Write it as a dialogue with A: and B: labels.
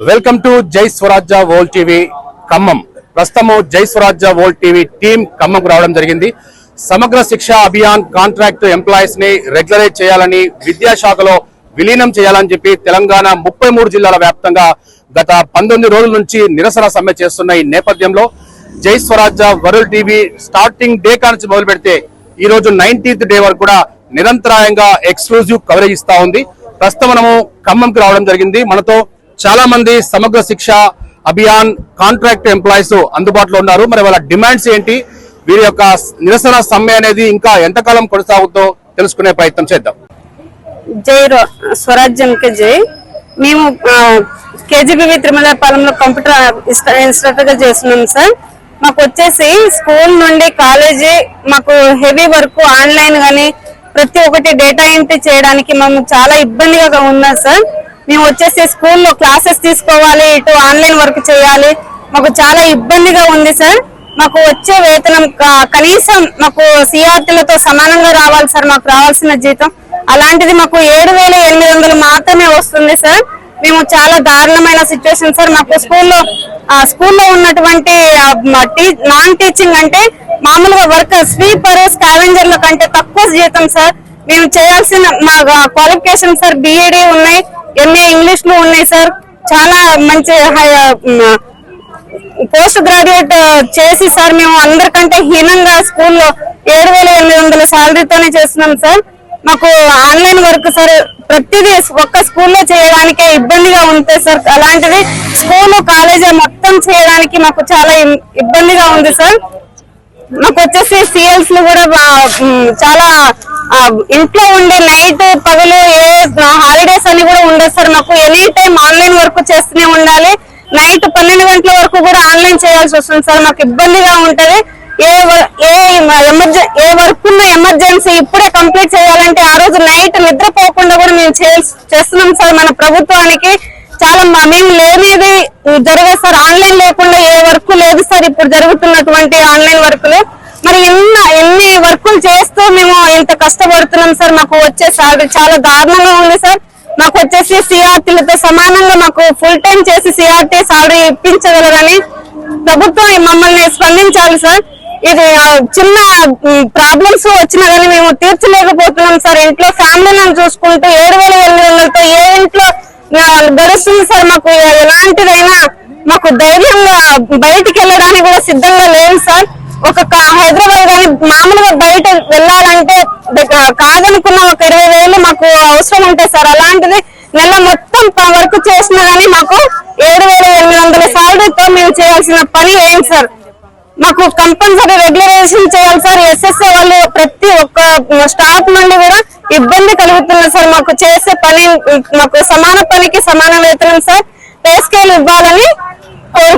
A: Welcome to జై స్వరాజ్య world TV Khammam. ప్రస్తుతం జై స్వరాజ్య వరల్డ్ టీవీ టీం ఖమ్మంకు రావడం జరిగింది. సమగ్ర శిక్ష అభియాన్ కాంట్రాక్ట్ ఎంప్లాయీస్ ని రెగ్యులరైజ్ చేయాలని, విద్యాశాఖలో విలీనం చేయాలని చెప్పి తెలంగాణ 33 జిల్లాల వ్యాప్తంగా గత 19 రోజుల నుంచి నిరసన సమ్మె చేస్తున్న ఈ నేపథ్యంలో జై స్వరాజ్య వరల్డ్ టీవీ స్టార్టింగ్ డే కానుంచి మొదలు పెడితే ఈ రోజు 19th డే వరకు కూడా నిరంతరాయంగా ఎక్స్క్లూజివ్ కవరేజ్ ఇస్తా ఉంది. ప్రస్తుతం మనము ఖమ్మంకి రావడం జరిగింది. మనతో చాలా మంది సమగ్ర శిక్ష అభియాన్ కాంట్రాక్ట్ ఎంప్లాయీస్ అందుబాటులో ఉన్నారు. మరి వాళ్ళ డిమాండ్స్ ఏంటి, వీరి యొక్క నిరసన సమ్మె అనేది ఇంకా ఎంతకాలం కొనసాగుతో తెలుసుకునే ప్రయత్నం చేద్దాం.
B: జై స్వరాజ్యంకి జై. మేము కేజీబీవీ తిరుమలపాలెంలో కంప్యూటర్ ఇన్స్ట్రక్టర్ గా చేస్తున్నాం సార్. మాకు వచ్చేసి స్కూల్ నుండి కాలేజీ మాకు హెవీ వర్క్ ఆన్లైన్ గానీ ప్రతి ఒక్కటి డేటా ఎంట్రీ చేయడానికి మేము చాలా ఇబ్బందిగా ఉన్నది సార్. మేము వచ్చేసి స్కూల్లో క్లాసెస్ తీసుకోవాలి, ఇటు ఆన్లైన్ వర్క్ చేయాలి, మాకు చాలా ఇబ్బందిగా ఉంది సార్. మాకు వచ్చే వేతనం కనీసం మాకు సిఆర్టీలతో సమానంగా రావాలి సార్. మాకు రావాల్సిన జీతం అలాంటిది మాకు 7,800 మాత్రమే వస్తుంది సార్. మేము చాలా దారుణమైన సిచ్యువేషన్ సార్. మాకు స్కూల్లో ఉన్నటువంటి నాన్ టీచింగ్ అంటే మామూలుగా వర్కర్ స్వీపర్ స్కావెంజర్ల కంటే తక్కువ జీతం సార్. మేము చేయాల్సిన మా క్వాలిఫికేషన్ సార్ బిఈడి ఉన్నాయి, ఎంఏ ఇంగ్లీష్ లో ఉన్నాయి సార్. చాలా మంచి పోస్ట్ గ్రాడ్యుయేట్ చేసి సార్ మేము అందరికంటే హీనంగా స్కూల్లో 7,800 శాలరీతోనే చేస్తున్నాం సార్. మాకు ఆన్లైన్ వర్క్ సార్ ప్రతిదీ ఒక్క స్కూల్లో చేయడానికే ఇబ్బందిగా ఉంటుంది సార్. అలాంటిది స్కూలు కాలేజీ మొత్తం చేయడానికి మాకు చాలా ఇబ్బందిగా ఉంది సార్. మాకు వచ్చేసి సిఎల్స్ కూడా చాలా ఇంట్లో ఉండే నైట్ పగలు హాలిడేస్ అని కూడా ఉండదు సార్. మాకు ఎనీ టైం ఆన్లైన్ వర్క్ చేస్తూనే ఉండాలి. నైట్ 12 గంటల వరకు కూడా ఆన్లైన్ చేయాల్సి వస్తుంది సార్. మాకు ఇబ్బందిగా ఉంటది. ఏ వర్క్ ఉన్న ఎమర్జెన్సీ ఇప్పుడే కంప్లీట్ చేయాలంటే ఆ రోజు నైట్ నిద్రపోకుండా కూడా మేము చేస్తున్నాం సార్. మన ప్రభుత్వానికి చాలా మేము లేనిది జరగదు సార్. ఆన్లైన్ లేకుండా ఏ వర్క్ లేదు సార్ ఇప్పుడు జరుగుతున్నటువంటి ఆన్లైన్ వర్కులు. మరి ఎన్ని వర్కులు చేస్తూ మేము ఇంత కష్టపడుతున్నాం సార్. మాకు వచ్చే సాలరీ చాలా దారుణంగా ఉంది సార్. మాకు వచ్చేసి సిఆర్టీలతో సమానంగా మాకు ఫుల్ టైం చేసి సిఆర్టీ సాలరీ ఇప్పించగలరని ప్రభుత్వం మమ్మల్ని స్పందించాలి సార్. ఇది చిన్న ప్రాబ్లమ్స్ వచ్చినా కానీ మేము తీర్చలేకపోతున్నాం సార్. ఇంట్లో ఫ్యామిలీలను చూసుకుంటూ 7,800తో ఏ ఇంట్లో గడుస్తుంది సార్. మాకు ఎలాంటిదైనా మాకు ధైర్యంగా బయటికి వెళ్ళడానికి కూడా సిద్ధంగా లేదు సార్. హైదరాబాద్ కానీ మామూలుగా బయట వెళ్ళాలంటే కాదనుకున్న ఒక 20,000 మాకు అవసరం ఉంటాయి సార్. అలాంటిది నెల మొత్తం వర్క్ చేసినా గానీ మాకు 7,800 శాలరీతో మేము చేయాల్సిన పని ఏంటి సార్. మాకు కంపల్సరీ రెగ్యులరైజేషన్ చేయాలి సార్. ఎస్ఎస్ఏ వాళ్ళు ప్రతి ఒక్క స్టాఫ్ నుండి కూడా ఇబ్బంది కలుగుతుంది సార్. మాకు చేసే పని మాకు సమాన పనికి సమాన వేతనం సార్. పే స్కేల్ ఇవ్వాలని కోరుకుంటున్నాం.